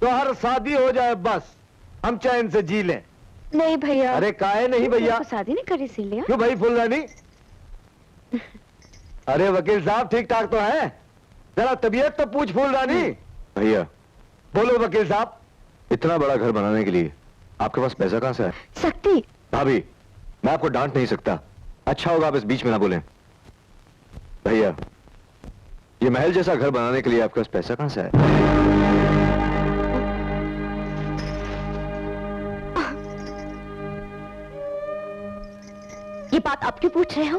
तो हर शादी हो जाए बस हम चैन से जी लें। नहीं भैया। अरे काहे नहीं भैया? तो शादी नहीं करी इसीलिए। क्यों भाई फूलरानी? अरे वकील साहब ठीक ठाक तो है? जरा तबीयत तो पूछ फूलरानी। भैया बोलो वकील साहब। इतना बड़ा घर बनाने के लिए आपके पास पैसा कहां से है? शक्ति। भाभी मैं आपको डांट नहीं सकता, अच्छा होगा आप इस बीच में ना बोलें। भैया ये महल जैसा घर बनाने के लिए आपके पास पैसा कहां से है? ये बात आप क्यों पूछ रहे हो?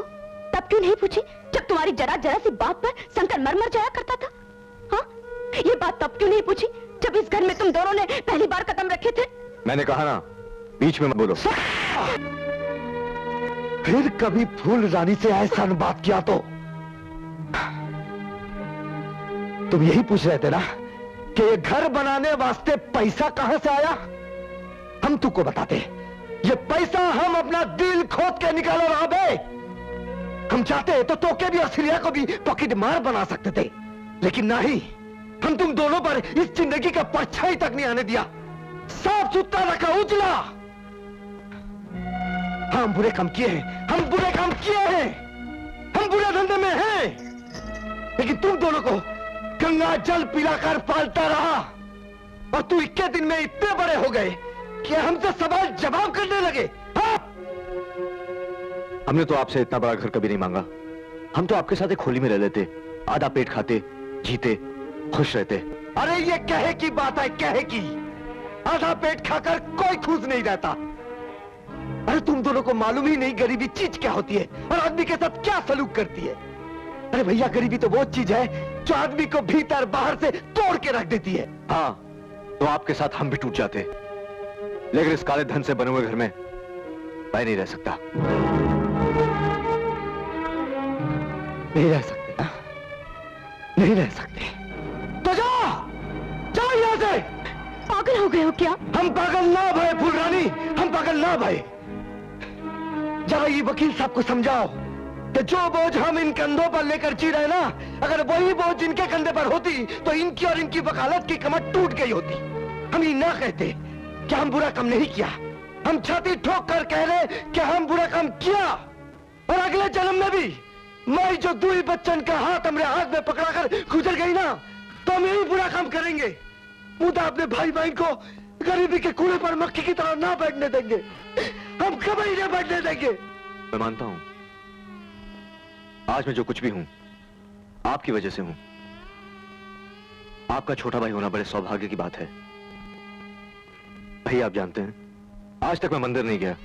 तब क्यों नहीं पूछी जब तुम्हारी जरा जरा सी बात पर शंकर मर जाया करता था? हाँ? ये बात तब क्यों नहीं पूछी जब इस घर में तुम दोनों ने पहली बार कदम रखे थे? मैंने कहा ना बीच में मत बोलो। फिर कभी फूलरानी से ऐसा बात किया तो तुम यही पूछ रहे थे ना कि ये घर बनाने वास्ते पैसा कहां से आया? हम तुमको बताते, ये पैसा हम अपना दिल खोद के निकाला रहा बे। हम चाहते तो तोके भी असलिया को भी पॉकेट मार बना सकते थे, लेकिन नहीं, हम तुम दोनों पर इस जिंदगी का परछाई तक नहीं आने दिया। साफ सुथरा रखा, उजला। हम बुरे काम किए हैं, हम बुरे काम किए हैं, हम बुरे धंधे में हैं, लेकिन तुम दोनों को गंगा जल पिलाकर पालता रहा और तू 21 दिन में इतने बड़े हो गए कि हमसे सवाल जवाब करने लगे। हाँ? हमने तो आपसे इतना बड़ा घर कभी नहीं मांगा। हम तो आपके साथ एक खोली में रह लेते, आधा पेट खाते, जीते, खुश रहते। अरे ये कहे की बात है, कहे की। आधा पेट खाकर कोई खुश नहीं रहता। अरे तुम दोनों को मालूम ही नहीं गरीबी चीज क्या होती है और आदमी के साथ क्या सलूक करती है। अरे भैया गरीबी तो वो चीज है जो आदमी को भीतर बाहर से तोड़ के रख देती है। हाँ तो आपके साथ हम भी टूट जाते, लेकिन इस काले धन से बने हुए घर में मैं नहीं रह सकता। नहीं रह सकते ना? नहीं रह सकते तो जाओ, जाओ यहां से। पागल हो गए हो क्या? हम पागल ना भाई फूलरानी, हम पागल ना भाई। जरा ये वकील साहब को समझाओ कि जो बोझ हम इन कंधों पर लेकर जी रहे ना, अगर वही बोझ इनके कंधे पर होती तो इनकी और इनकी वकालत की कमर टूट गई होती। हम ये ना कहते कि हम बुरा काम नहीं किया, हम छाती ठोक कर कह रहे कि हम बुरा काम किया और अगले जन्म में भी मैं जो दुई बच्चन का हाथ हमरे हाथ में पकड़ाकर गुजर गई ना, तो हम यही बुरा काम करेंगे। मुद्दा अपने भाई बहन को गरीबी के कूड़े पर मक्खी की तरह ना बैठने देंगे, हम कभी नहीं बैठने देंगे। मैं मानता हूं आज मैं जो कुछ भी हूं आपकी वजह से हूं। आपका छोटा भाई होना बड़े सौभाग्य की बात है। भाई आप जानते हैं आज तक मैं मंदिर नहीं गया,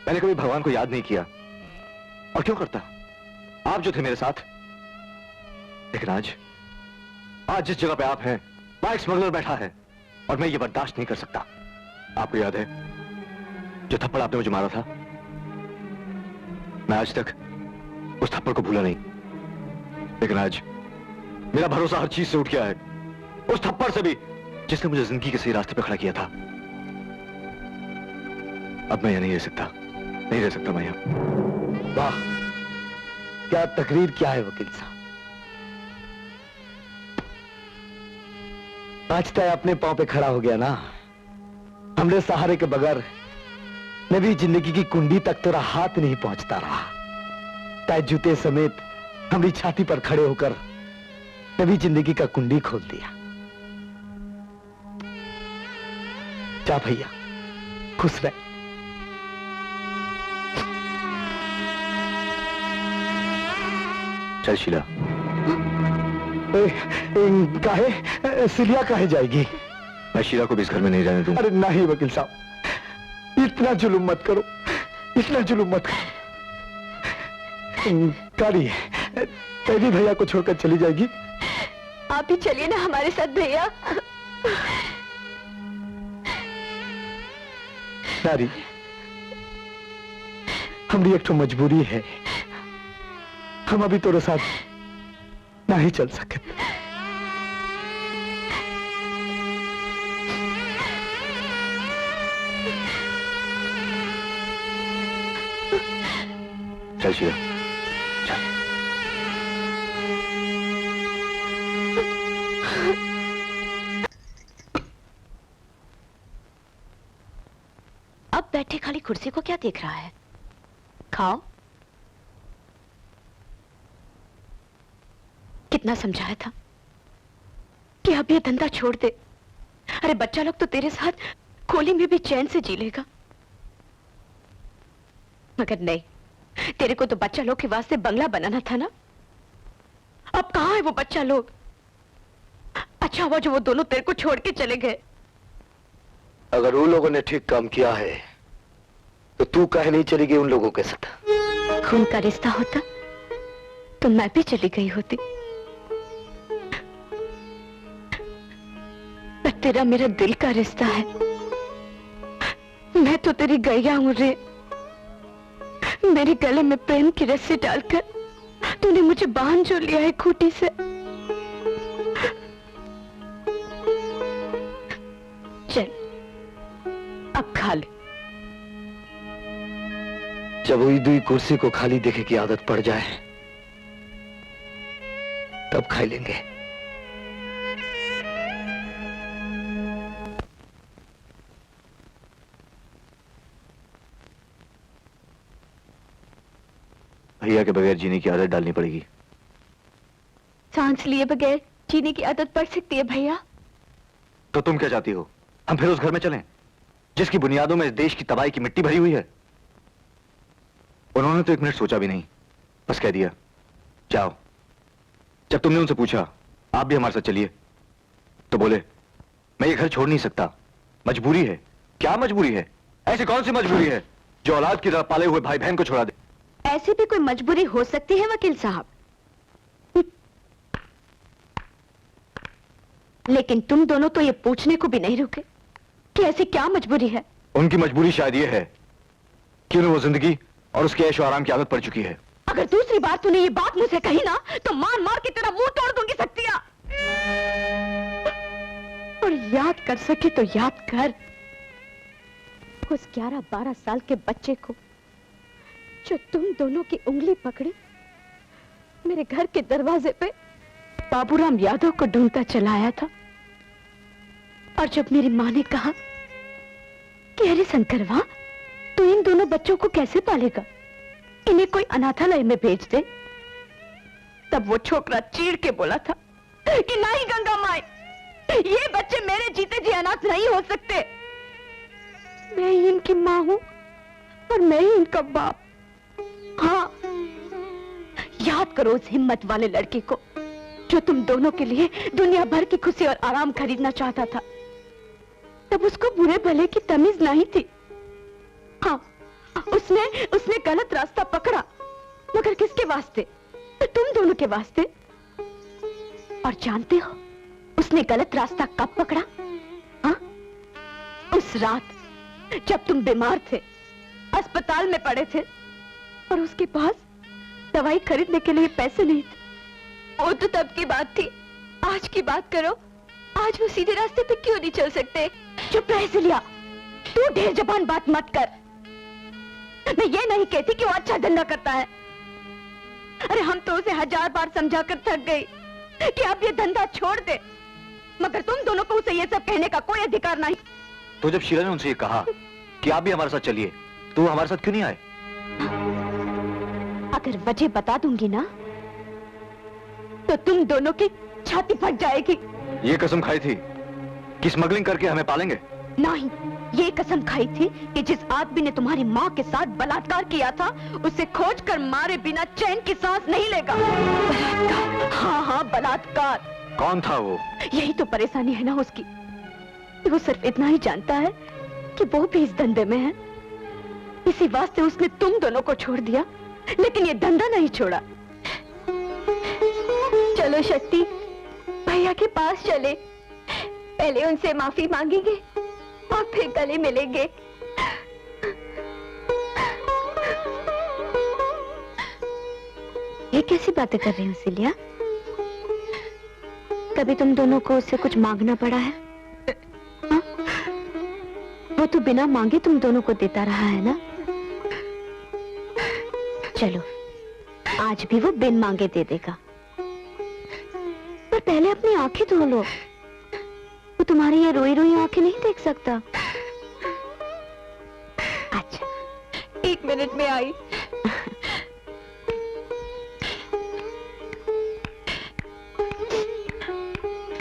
मैंने कभी भगवान को याद नहीं किया, और क्यों करता? आप जो थे मेरे साथ। लेकिन आज जिस जगह पे आप हैं वहां एक स्मगलर बैठा है और मैं ये बर्दाश्त नहीं कर सकता। आपको याद है जो थप्पड़ आपने मुझे मारा था? मैं आज तक उस थप्पड़ को भूला नहीं, लेकिन आज मेरा भरोसा हर चीज से उठ गया है, उस थप्पड़ से भी जिसने मुझे जिंदगी के सही रास्ते पे खड़ा किया था। अब मैं यहां नहीं रह सकता, नहीं रह सकता मैं यहां। वाह क्या तकरीर किया है वकील साहब। आज तय अपने पांव पे खड़ा हो गया ना। हमने सहारे के बगैर नवी जिंदगी की कुंडी तक तेरा हाथ नहीं पहुंचता रहा। तय जूते समेत हमारी छाती पर खड़े होकर नवी जिंदगी का कुंडी खोल दिया। जा भैया, खुश रह। चल शीला। काहे सिलिया काहे जाएगी? मैं शीला को भी इस घर में नहीं रहने दूंगा। अरे नहीं वकील साहब, इतना जुल्म मत करो, इतना जुल्म मत करो। काली तेरी भैया को छोड़कर चली जाएगी? आप भी चलिए ना हमारे साथ भैया। नारी, हमारी एक तो मजबूरी है, हम अभी तेरे साथ नहीं चल सके। चल शीला, चल। बैठे खाली कुर्सी को क्या देख रहा है? खाओ। कितना समझाया था कि अब ये धंधा छोड़ दे। अरे बच्चा लोग तो तेरे साथ खोली में भी चैन से जी लेगा, मगर नहीं, तेरे को तो बच्चा लोग के वास्ते बंगला बनाना था ना। अब कहाँ है वो बच्चा लोग? अच्छा हुआ जो वो दोनों तेरे को छोड़ के चले गए। अगर उन लोगों ने ठीक काम किया है तो तू काहे नहीं चली गई उन लोगों के साथ? खून का रिश्ता होता तो मैं भी चली गई होती, पर तेरा मेरा दिल का रिश्ता है। मैं तो तेरी गैया हूं रे। मेरे गले में प्रेम की रस्सी डालकर तूने मुझे बांध जो लिया है खूंटी से। चल अब खा ले। जब हुई दुई कुर्सी को खाली देखे की आदत पड़ जाए तब खा लेंगे। भैया के बगैर जीने की आदत डालनी पड़ेगी। सांस लिए बगैर जीने की आदत पड़ सकती है भैया। तो तुम क्या चाहती हो? हम फिर उस घर में चलें जिसकी बुनियादों में इस देश की तबाही की मिट्टी भरी हुई है? उन्होंने तो एक मिनट सोचा भी नहीं, बस कह दिया जाओ। जब तुमने उनसे पूछा आप भी हमारे साथ चलिए तो बोले मैं ये घर छोड़ नहीं सकता, मजबूरी है। क्या मजबूरी है? ऐसी कौन सी मजबूरी है जो औलाद की तरह पाले हुए भाई बहन को छोड़ा दे? ऐसी भी कोई मजबूरी हो सकती है वकील साहब, लेकिन तुम दोनों तो ये पूछने को भी नहीं रुके कि ऐसी क्या मजबूरी है। उनकी मजबूरी शायद ये है कि उन्हें वो जिंदगी और उसके ऐशो आराम की आदत पड़ चुकी है। अगर दूसरी बार तूने ये बात मुझसे कही ना तो मार मार के तेरा मुंह तोड़ दूंगी सत्या। और याद कर सके तो याद कर उस 11-12 साल के बच्चे को जो तुम दोनों की उंगली पकड़े मेरे घर के दरवाजे पे बाबूराम यादव को ढूंढता चला आया था। और जब मेरी माँ ने कहा कि अरे शंकरवा तू इन दोनों बच्चों को कैसे पालेगा, इन्हें कोई अनाथालय में भेज दे, तब वो छोकरा चीड़ के बोला था कि नहीं गंगा माई, ये बच्चे मेरे जीते जी अनाथ नहीं हो सकते। मैं ही इनकी माँ हूं और मैं ही इनका बाप। हाँ, याद करो उस हिम्मत वाले लड़के को जो तुम दोनों के लिए दुनिया भर की खुशी और आराम खरीदना चाहता था। तब उसको बुरे भले की तमीज नहीं थी। हाँ, उसने गलत रास्ता पकड़ा, मगर किसके वास्ते? तो तुम दोनों के वास्ते। और जानते हो उसने गलत रास्ता कब पकड़ा? हाँ, उस रात जब तुम बीमार थे, अस्पताल में पड़े थे और उसके पास दवाई खरीदने के लिए पैसे नहीं थे। वो तो तब की बात थी, आज की बात करो। आज वो सीधे रास्ते पे क्यों नहीं चल सकते? चुप रह सिलिया, तू ढेर जबान बात मत कर। मैं ये नहीं कहती कि वो अच्छा धंधा करता है। अरे हम तो उसे 1000 बार समझा कर थक गई कि अब ये धंधा छोड़ दे, मगर तुम दोनों को उसे ये सब कहने का कोई अधिकार नहीं। तो जब शीला ने उनसे ये कहा कि आप भी हमारे साथ चलिए तो वो हमारे साथ क्यों नहीं आए? अगर वजह बता दूंगी ना तो तुम दोनों की छाती फट जाएगी। ये कसम खाई थी कि स्मगलिंग करके हमें पालेंगे? नहीं, ये कसम खाई थी कि जिस आदमी ने तुम्हारी माँ के साथ बलात्कार किया था उसे खोज कर मारे बिना चैन की सांस नहीं लेगा। बलात्कार? हाँ हाँ बलात्कार। कौन था वो? यही तो परेशानी है ना उसकी। वो सिर्फ इतना ही जानता है कि वो भी इस धंधे में है, इसी वास्ते उसने तुम दोनों को छोड़ दिया, लेकिन ये धंधा नहीं छोड़ा। चलो शक्ति, भैया के पास चले, पहले उनसे माफी मांगेंगे और फिर गले मिलेंगे। ये कैसी बातें कर रही हो सिलिया? कभी तुम दोनों को उससे कुछ मांगना पड़ा है? हा? वो तो बिना मांगे तुम दोनों को देता रहा है ना। चलो, आज भी वो बिन मांगे दे देगा, पर पहले अपनी आंखें धो लो। वो तुम्हारी ये रोई रोई आंखें नहीं देख सकता। मिनट में आई।